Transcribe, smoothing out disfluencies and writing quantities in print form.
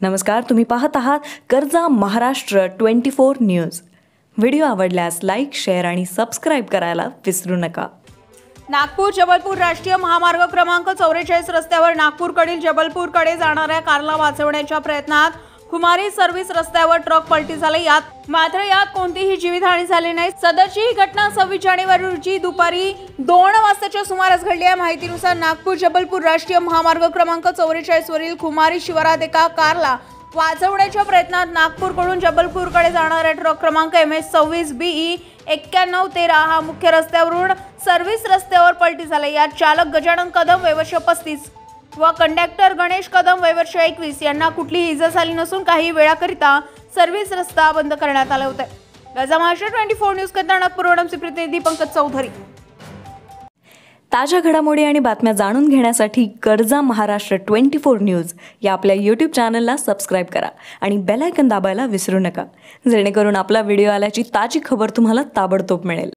नमस्कार, तुम्ही पाहत आहात कर्जा महाराष्ट्र 24 न्यूज। व्हिडिओ आवडल्यास लाईक, शेअर आणि सबस्क्राइब करायला विसरू नका। नागपूर जबलपूर राष्ट्रीय महामार्ग क्रमांक 44 रस्त्यावर नागपूरकडील जबलपूरकडे जाणाऱ्या कारला वाचवण्याच्या प्रयत्नात खुमारी सर्व्हिस रस्त्यावर ट्रक पलटी झाले। यात कोणतीही जीवितहानी झाली नाही। सदरची ही घटना 26 जानेवारी रोजी दुपारी 2 वाजताच्या सुमारास घडली आहे। माहितीनुसार नागपूर जबलपूर राष्ट्रीय महामार्ग क्रमांक 44 वरील खुमारी शिवारात एका कारला वाचवण्याच्या प्रयत्नात नागपूरकडून जबलपूरकडे जाणारा ट्रक क्रमांक MS26 BE 9113 हा मुख्य रस्त्यावरून सर्व्हिस रस्त्यावर पलटी झाला। यात चालक गजानन कदम वय 35 व कंडक्टर गणेश कदम वय 21 यांना कुठलीही इजा झाली नसून काही वेळाकरिता सर्व्हिस रस्ता बंद करण्यात आले होते। कर्जा महाराष्ट्र 24 न्यूज करता नागपूरवरून प्रतिनिधी पंकज चौधरी। ताज्या घडामोडी आणि बातम्या जाणून घेण्यासाठी कर्जा महाराष्ट्र 24 न्यूज या आपल्या YouTube चॅनलला सबस्क्राइब करा आणि बेल आयकॉन दाबायला विसरू नका, जेणेकरून आपला व्हिडिओ आल्याची ताजी खबर तुम्हाला ताबडतोब मिळेल।